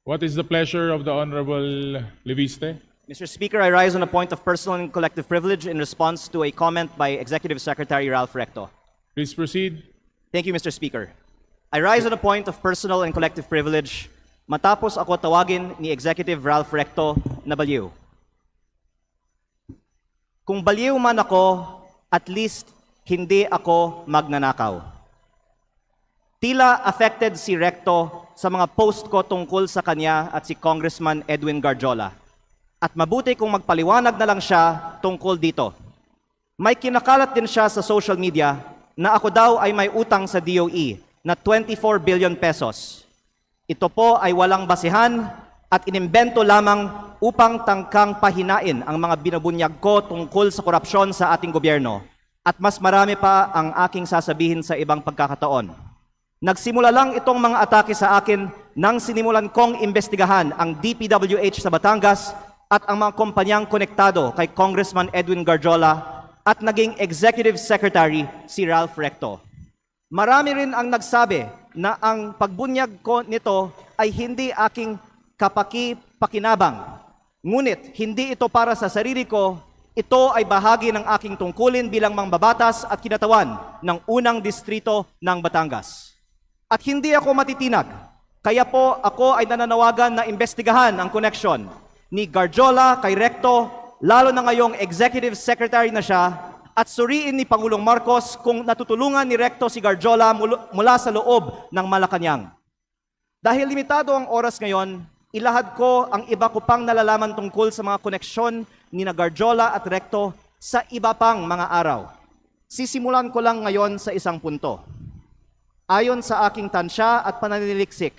What is the pleasure of the Honorable Leviste? Mr. Speaker, I rise on a point of personal and collective privilege in response to a comment by Executive Secretary Ralph Recto. Please proceed. Thank you, Mr. Speaker. I rise on a point of personal and collective privilege matapos ako tawagin ni Executive Ralph Recto na baliw. Kung baliw man ako, at least hindi ako magnanakaw. Tila affected si Recto sa mga post ko tungkol sa kanya at si Congressman Edwin Garjola. At mabuti kung magpaliwanag na lang siya tungkol dito. May kinakalat din siya sa social media na ako daw ay may utang sa DOE na 24 billion pesos. Ito po ay walang basihan at inimbento lamang upang tangkang pahinain ang mga binubunyag ko tungkol sa korupsyon sa ating gobyerno. At mas marami pa ang aking sasabihin sa ibang pagkakataon. Nagsimula lang itong mga atake sa akin nang sinimulan kong imbestigahan ang DPWH sa Batangas at ang mga kumpanyang konektado kay Congressman Edwin Garjola at naging Executive Secretary si Ralph Recto. Marami rin ang nagsabi na ang pagbunyag ko nito ay hindi aking kapaki-pakinabang. Ngunit hindi ito para sa sarili ko, ito ay bahagi ng aking tungkulin bilang mangbabatas at kinatawan ng unang distrito ng Batangas. At hindi ako matitinag, kaya po ako ay nananawagan na imbestigahan ang koneksyon ni Garjola kay Recto, lalo na ngayong Executive Secretary na siya, at suriin ni Pangulong Marcos kung natutulungan ni Recto si Garjola mula sa loob ng Malacanang. Dahil limitado ang oras ngayon, ilahad ko ang iba ko pang nalalaman tungkol sa mga koneksyon ni Garjola at Recto sa iba pang mga araw. Sisimulan ko lang ngayon sa isang punto. Ayon sa aking tansya at pananiliksik,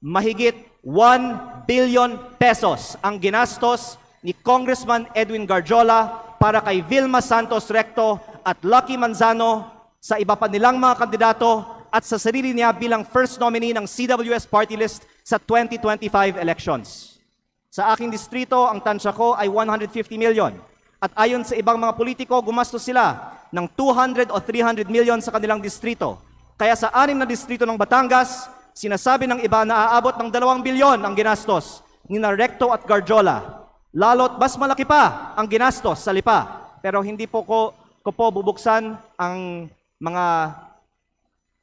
mahigit 1 billion pesos ang ginastos ni Congressman Edwin Garjola para kay Vilma Santos Recto at Lucky Manzano sa iba pa nilang mga kandidato at sa sarili niya bilang first nominee ng CWS party list sa 2025 elections. Sa aking distrito, ang tansya ko ay 150 million. At ayon sa ibang mga politiko, gumastos sila ng 200 o 300 million sa kanilang distrito. Kaya sa 6 na distrito ng Batangas, sinasabi ng iba na aabot ng 2 bilyon ang ginastos ni Recto at Garjola. Lalo't mas malaki pa ang ginastos sa Lipa. Pero hindi po ko bubuksan ang mga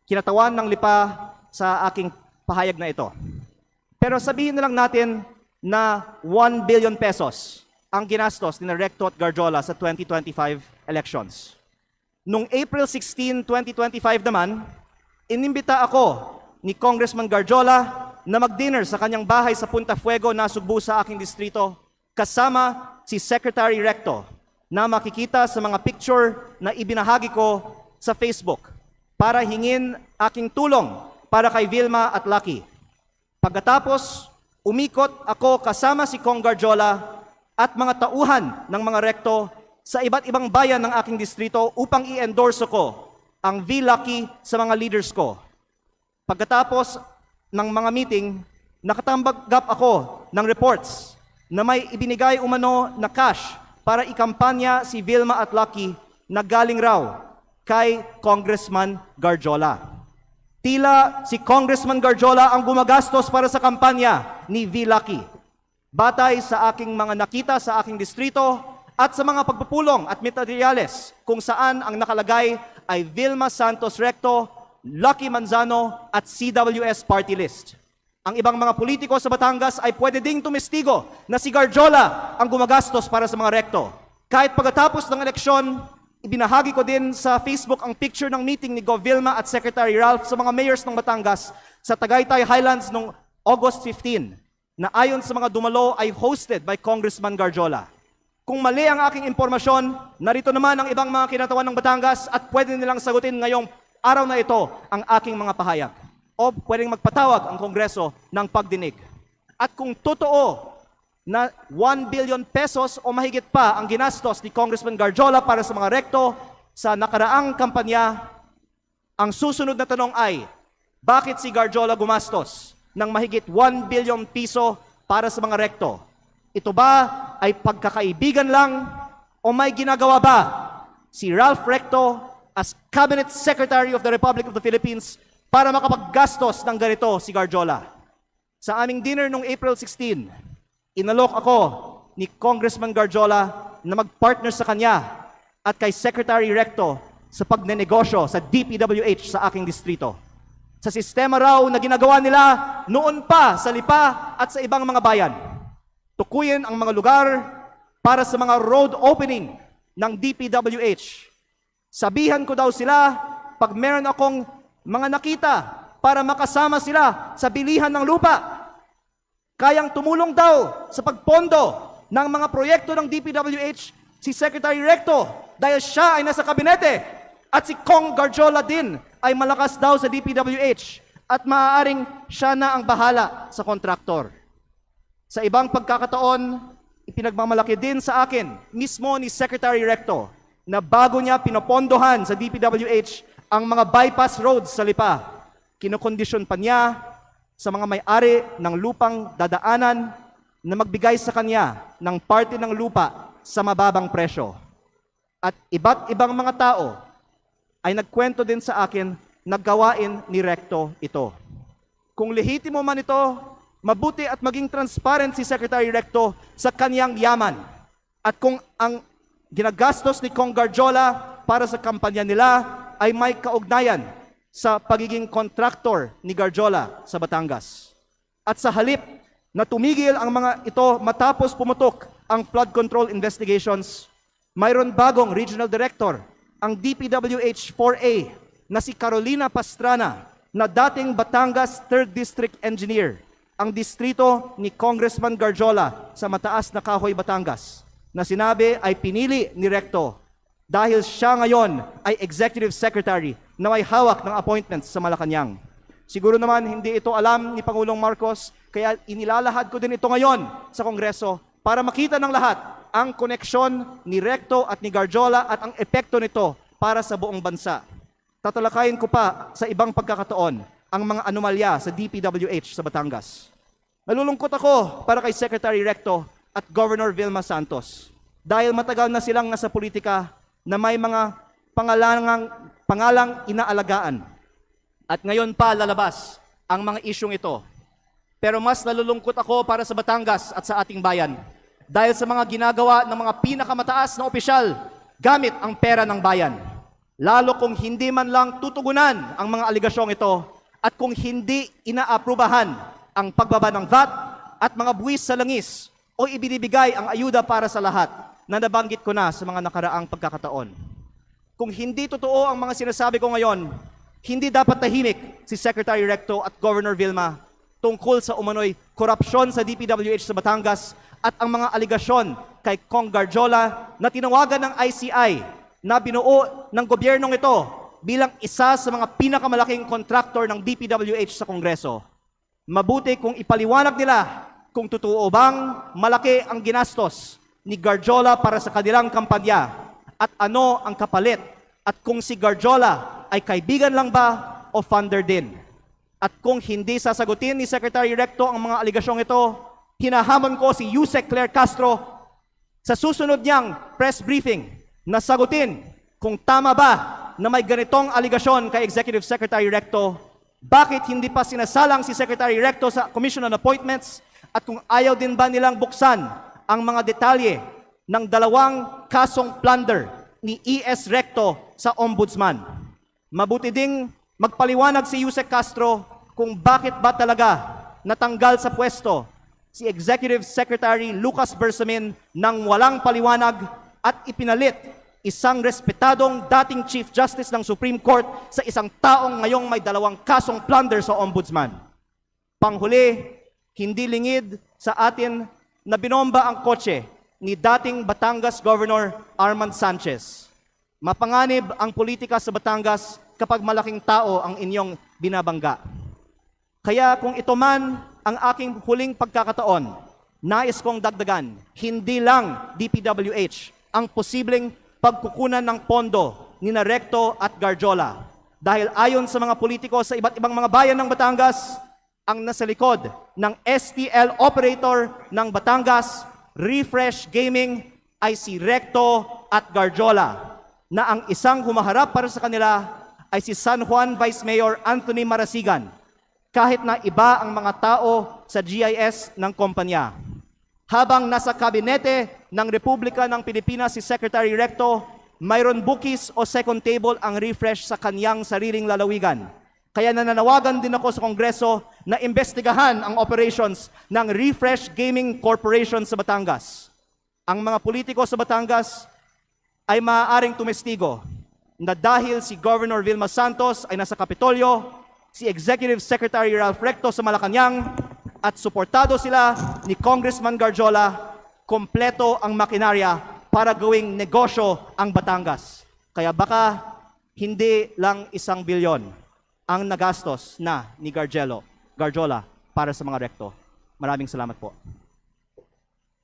kinatawan ng Lipa sa aking pahayag na ito. Pero sabihin na lang natin na 1 billion pesos ang ginastos ni Recto at Garjola sa 2025 elections. Noong April 16, 2025 naman, inimbita ako ni Congressman Garjola na mag-dinner sa kanyang bahay sa Punta Fuego na Sugbo sa aking distrito kasama si Secretary Recto na makikita sa mga picture na ibinahagi ko sa Facebook para hingin aking tulong para kay Vilma at Lucky. Pagkatapos, umikot ako kasama si Cong Garjola at mga tauhan ng mga Recto sa iba't ibang bayan ng aking distrito upang i-endorse ko ang V-Lucky sa mga leaders ko. Pagkatapos ng mga meeting, nakatanggap ako ng reports na may ibinigay umano na cash para ikampanya si Vilma at Lucky na galing raw kay Congressman Garjola. Tila si Congressman Garjola ang gumagastos para sa kampanya ni V-Lucky. Batay sa aking mga nakita sa aking distrito at sa mga pagpupulong at materyales kung saan ang nakalagay ay Vilma Santos Recto, Lucky Manzano at CWS party list. Ang ibang mga politiko sa Batangas ay pwede ding tumestigo na si Garjola ang gumagastos para sa mga Recto. Kahit pagkatapos ng eleksyon, ibinahagi ko din sa Facebook ang picture ng meeting ni Gov. Vilma at Secretary Ralph sa mga mayors ng Batangas sa Tagaytay Highlands noong August 15 na ayon sa mga dumalo ay hosted by Congressman Garjola. Kung mali ang aking impormasyon, narito naman ang ibang mga kinatawan ng Batangas at pwede nilang sagutin ngayong araw na ito ang aking mga pahayag. O pwedeng magpatawag ang Kongreso ng pagdinig. At kung totoo na 1 billion pesos o mahigit pa ang ginastos ni Congressman Garjola para sa mga Recto sa nakaraang kampanya, ang susunod na tanong ay, bakit si Garjola gumastos ng mahigit 1 billion piso para sa mga Recto? Ito ba ay pagkakaibigan lang o may ginagawa ba si Ralph Recto as Cabinet Secretary of the Republic of the Philippines para makapaggastos ng ganito si Garjola? Sa aming dinner noong April 16, inalok ako ni Congressman Garjola na mag-partner sa kanya at kay Secretary Recto sa pagnenegosyo sa DPWH sa aking distrito. Sa sistema raw na ginagawa nila noon pa sa Lipa at sa ibang mga bayan. Tukuyin ang mga lugar para sa mga road opening ng DPWH. Sabihan ko daw sila pag meron akong mga nakita para makasama sila sa bilihan ng lupa. Kayang tumulong daw sa pagpondo ng mga proyekto ng DPWH si Secretary Recto dahil siya ay nasa kabinete at si Kong Garjola din ay malakas daw sa DPWH at maaaring siya na ang bahala sa kontraktor. Sa ibang pagkakataon, ipinagmamalaki din sa akin mismo ni Secretary Recto na bago niya pinopondohan sa DPWH ang mga bypass roads sa Lipa, kinokondisyon pa niya sa mga may-ari ng lupang dadaanan na magbigay sa kanya ng parte ng lupa sa mababang presyo. At iba't ibang mga tao ay nagkwento din sa akin na gawain ni Recto ito. Kung lehitimo man ito, mabuti at maging transparent si Secretary Recto sa kanyang yaman. At kung ang ginagastos ni Kong Garjola para sa kampanya nila ay may kaugnayan sa pagiging kontraktor ni Garjola sa Batangas. At sa halip na tumigil ang mga ito matapos pumutok ang flood control investigations, mayroon bagong regional director, ang DPWH 4A na si Carolina Pastrana na dating Batangas 3rd District Engineer, ang distrito ni Congressman Garjola sa Mataas na Kahoy, Batangas, na sinabi ay pinili ni Recto dahil siya ngayon ay Executive Secretary na may hawak ng appointments sa Malacanang. Siguro naman hindi ito alam ni Pangulong Marcos, kaya inilalahad ko din ito ngayon sa Kongreso para makita ng lahat ang koneksyon ni Recto at ni Garjola at ang epekto nito para sa buong bansa. Tatalakayin ko pa sa ibang pagkakataon ang mga anomalya sa DPWH sa Batangas. Nalulungkot ako para kay Secretary Recto at Governor Vilma Santos dahil matagal na silang nasa politika na may mga pangalang inaalagaan. At ngayon pa lalabas ang mga isyong ito. Pero mas nalulungkot ako para sa Batangas at sa ating bayan dahil sa mga ginagawa ng mga pinakamataas na opisyal gamit ang pera ng bayan. Lalo kung hindi man lang tutugunan ang mga aligasyong ito at kung hindi inaaprubahan ang pagbaba ng VAT at mga buwis sa langis o ibinibigay ang ayuda para sa lahat na nabanggit ko na sa mga nakaraang pagkakataon. Kung hindi totoo ang mga sinasabi ko ngayon, hindi dapat tahimik si Secretary Recto at Governor Vilma tungkol sa umano'y korupsyon sa DPWH sa Batangas at ang mga aligasyon kay Kong Garjola na tinawagan ng ICI na binuo ng gobyernong ito bilang isa sa mga pinakamalaking kontraktor ng DPWH sa Kongreso. Mabuti kung ipaliwanag nila kung totoo bang malaki ang ginastos ni Garjola para sa kanilang kampanya at ano ang kapalit at kung si Garjola ay kaibigan lang ba o funder din. At kung hindi sasagutin ni Secretary Recto ang mga aligasyong ito, hinahamon ko si Yusek Claire Castro sa susunod niyang press briefing na sagutin kung tama ba na may ganitong aligasyon kay Executive Secretary Recto, bakit hindi pa sinasalang si Secretary Recto sa Commission on Appointments at kung ayaw din ba nilang buksan ang mga detalye ng 2 kasong plunder ni E.S. Recto sa Ombudsman. Mabuti ding magpaliwanag si Yusek Castro kung bakit ba talaga natanggal sa pwesto si Executive Secretary Lucas Bersamin nang walang paliwanag at ipinalit isang respetadong dating Chief Justice ng Supreme Court sa isang taong ngayong may 2 kasong plunder sa Ombudsman. Panghuli, hindi lingid sa atin na binomba ang kotse ni dating Batangas Governor Armand Sanchez. Mapanganib ang politika sa Batangas kapag malaking tao ang inyong binabangga. Kaya kung ito man ang aking huling pagkakataon, nais kong dagdagan, hindi lang DPWH ang posibleng pagkukunan ng pondo ni Recto at Garjola. Dahil ayon sa mga politiko sa iba't ibang mga bayan ng Batangas, ang nasa likod ng STL operator ng Batangas, Refresh Gaming, ay si Recto at Garjola, na ang isang humaharap para sa kanila ay si San Juan Vice Mayor Anthony Marasigan. kahit na iba ang mga tao sa GIS ng kumpanya. Habang nasa kabinete ng Republika ng Pilipinas si Secretary Recto, mayroon bookies o second table ang refresh sa kanyang sariling lalawigan. Kaya nananawagan din ako sa Kongreso na imbestigahan ang operations ng Refresh Gaming Corporation sa Batangas. Ang mga politiko sa Batangas ay maaaring tumestigo na dahil si Governor Vilma Santos ay nasa Kapitolyo, si Executive Secretary Ralph Recto sa Malacanang, at suportado sila ni Congressman Garjola, kompleto ang makinarya para gawing negosyo ang Batangas. Kaya baka hindi lang 1 bilyon ang nagastos na ni Garjola para sa mga Recto. Maraming salamat po.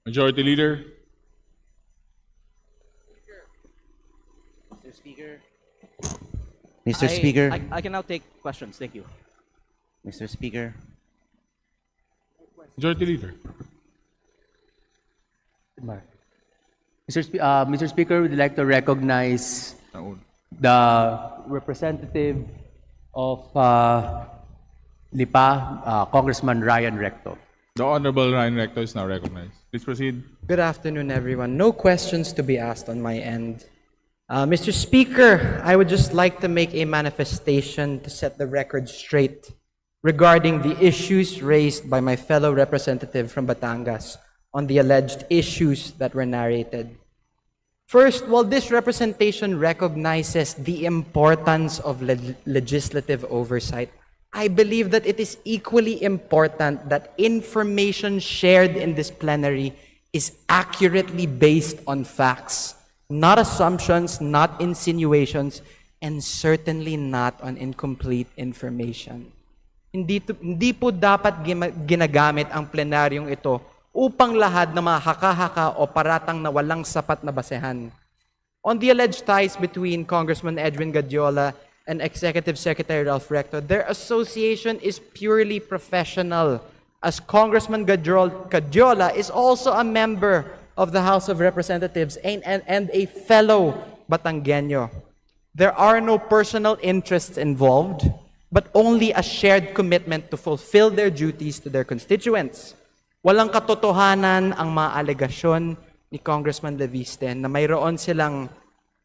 Majority Leader. Mr. Speaker. Mr. Speaker. I can now take questions. Thank you. Mr. Speaker. Majority Leader. Mr. Speaker, we'd like to recognize Naun. the representative of Lipa, Congressman Ryan Recto. The Honorable Ryan Recto is now recognized. Please proceed. Good afternoon, everyone. No questions to be asked on my end. Mr. Speaker, I would just like to make a manifestation to set the record straight regarding the issues raised by my fellow representative from Batangas on the alleged issues that were narrated. First, while this representation recognizes the importance of legislative oversight, I believe that it is equally important that information shared in this plenary is accurately based on facts, not assumptions, not insinuations, and certainly not on incomplete information. Hindi po dapat ginagamit ang plenaryong ito upang lahat na mga haka-haka o paratang na walang sapat na basehan. On the alleged ties between Congressman Edwin Gadiola and Executive Secretary Ralph Recto, their association is purely professional, as Congressman Gadiola is also a member of the House of Representatives and a fellow Batangueño. There are no personal interests involved, but only a shared commitment to fulfill their duties to their constituents. Walang katotohanan ang mga alegasyon ni Congressman Leviste na mayroon silang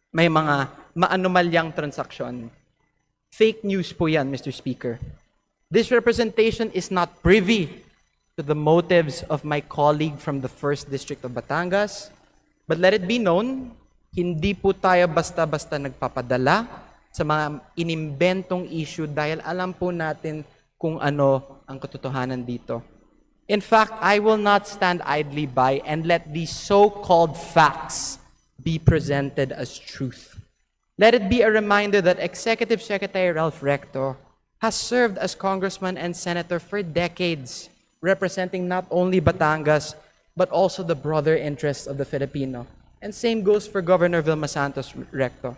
may mga maanumalyang transaksyon. Fake news po yan, Mr. Speaker. This representation is not privy to the motives of my colleague from the 1st District of Batangas, but let it be known, hindi po tayo basta-basta nagpapadala sa mga inimbentong issue dahil alam po natin kung ano ang katotohanan dito. In fact, I will not stand idly by and let these so-called facts be presented as truth. Let it be a reminder that Executive Secretary Ralph Recto has served as congressman and senator for decades, representing not only Batangas, but also the broader interests of the Filipino. And same goes for Governor Vilma Santos Recto.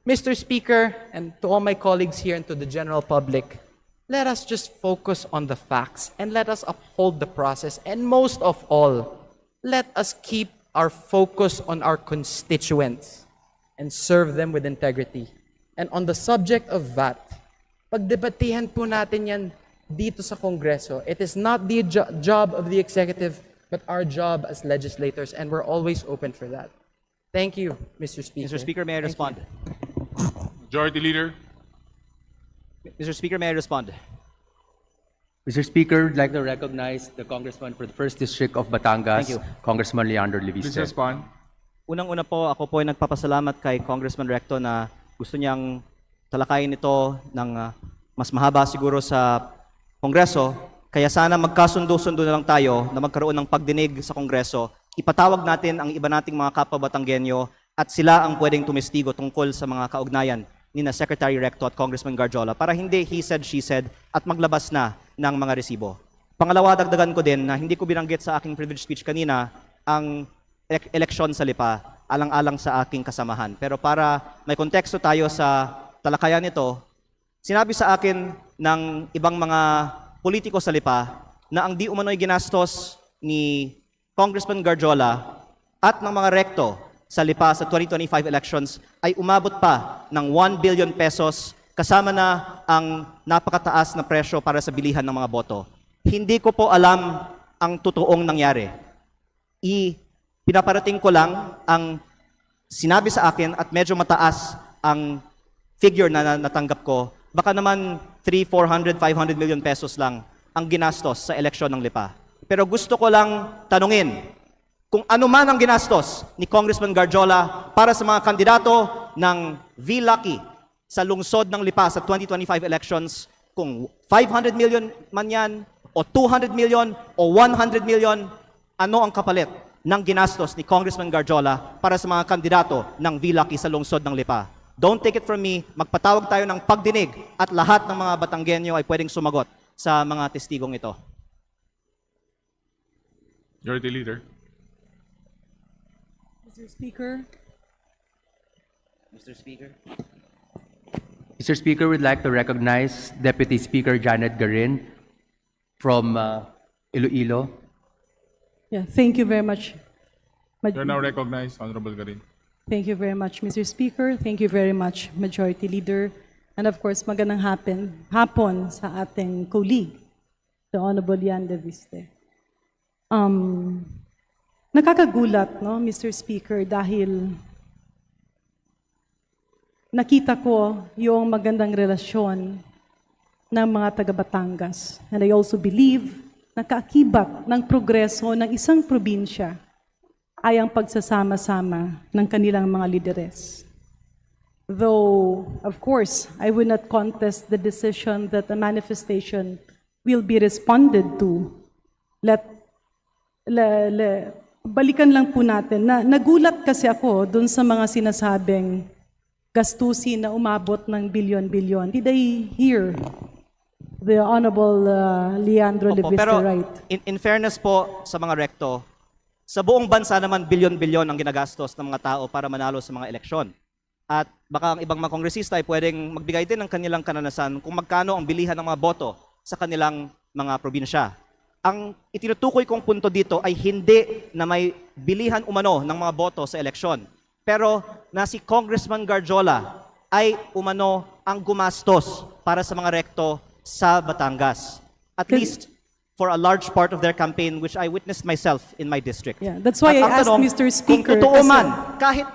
Mr. Speaker, and to all my colleagues here and to the general public, let us just focus on the facts and let us uphold the process. And most of all, let us keep our focus on our constituents and serve them with integrity. And on the subject of VAT, pagdebatehan po natin yan dito sa Kongreso. It is not the job of the executive, but our job as legislators, and we're always open for that. Thank you, Mr. Speaker. Mr. Speaker, may I respond? Majority Leader. Mr. Speaker, may I respond? Mr. Speaker, I'd like to recognize the Congressman for the 1st District of Batangas, Thank you. Congressman Leandro Please Leviste. respond. Unang-una po, ako po ay nagpapasalamat kay Congressman Recto na gusto niyang talakayin ito ng mas mahaba siguro sa Kongreso. Kaya sana magkasundo-sundo na lang tayo na magkaroon ng pagdinig sa Kongreso. Ipatawag natin ang iba nating mga kapwa Batanggenyo at sila ang pwedeng tumestigo tungkol sa mga kaugnayan ni na Secretary Recto at Congressman Garjola para hindi he said, she said at maglabas na ng mga resibo. Pangalawa, dagdagan ko din na hindi ko binanggit sa aking privilege speech kanina ang eleksyon sa Lipa, alang-alang sa aking kasamahan. Pero para may konteksto tayo sa talakayan nito, sinabi sa akin ng ibang mga politiko sa Lipa na ang di umano'y ginastos ni Congressman Garjola at ng mga Recto sa Lipa sa 2025 elections ay umabot pa ng 1 billion pesos kasama na ang napakataas na presyo para sa bilihan ng mga boto. Hindi ko po alam ang totoong nangyari. Pinaparating ko lang ang sinabi sa akin at medyo mataas ang figure na natanggap ko. Baka naman 300, 400, 500 million pesos lang ang ginastos sa eleksyon ng Lipa. Pero gusto ko lang tanungin kung ano man ang ginastos ni Congressman Garjola para sa mga kandidato ng V-Lucky sa lungsod ng Lipa sa 2025 elections, kung 500 million man yan, o 200 million, o 100 million, ano ang kapalit ng ginastos ni Congressman Garjola para sa mga kandidato ng V-Lucky sa lungsod ng Lipa? Don't take it from me, magpatawag tayo ng pagdinig at lahat ng mga Batanggenyo ay pwedeng sumagot sa mga testigong ito. Majority Leader. Mr. Speaker, Mr. Speaker. Mr. Speaker, we'd like to recognize Deputy Speaker Janet Garin from Iloilo. yeah, thank you very much. You're now recognized, Honorable Garin. Thank you very much, Mr. Speaker. Thank you very much, Majority Leader. And of course, magandang hapon sa ating colleague, the Honorable Yan De Viste. Nakakagulat, no, Mr. Speaker, dahil nakita ko yung magandang relasyon ng mga taga-Batangas. And I also believe na kaakibat ng progreso ng isang probinsya ay ang pagsasama-sama ng kanilang mga lideres. Though, of course, I will not contest the decision that the manifestation will be responded to. Balikan lang po natin na nagulat kasi ako dun sa mga sinasabing gastusin na umabot ng bilyon-bilyon. Did I hear the Honorable Leandro Opo, Leviste pero right? in fairness po sa mga rekto, sa buong bansa naman bilyon-bilyon ang ginagastos ng mga tao para manalo sa mga eleksyon. At baka ang ibang mga kongresista ay pwedeng magbigay din ng kanilang kananasan kung magkano ang bilihan ng mga boto sa kanilang mga probinsya. Ang itinutukoy kong punto dito ay hindi na may bilihan umano ng mga boto sa eleksyon, pero na si Congressman Garjola ay umano ang gumastos para sa mga rekto sa Batangas. At least for a large part of their campaign, which I witnessed myself in my district. Yeah, that's why At I ang asked tanong, Mr. Speaker. kung totoo kasi- man, kahit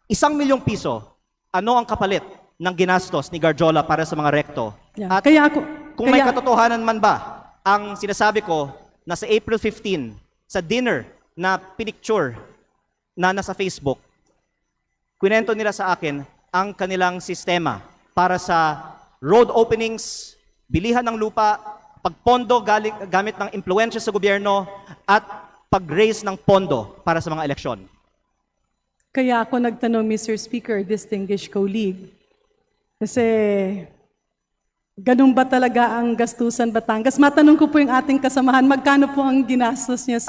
1 milyong piso, ano ang kapalit ng ginastos ni Garjola para sa mga rekto? Yeah, At kaya ako, kung may katotohanan man ba, ang sinasabi ko na sa April 15, sa dinner na pinicture na nasa Facebook, kwento nila sa akin ang kanilang sistema para sa road openings, bilihan ng lupa, pagpondo gamit ng impluensya sa gobyerno, at pag-raise ng pondo para sa mga eleksyon. Kaya ako nagtanong, Mr. Speaker, distinguished colleague, kasi ganun ba talaga ang gastusan Batangas? Matanong ko po yung ating kasamahan, magkano po ang ginastos niya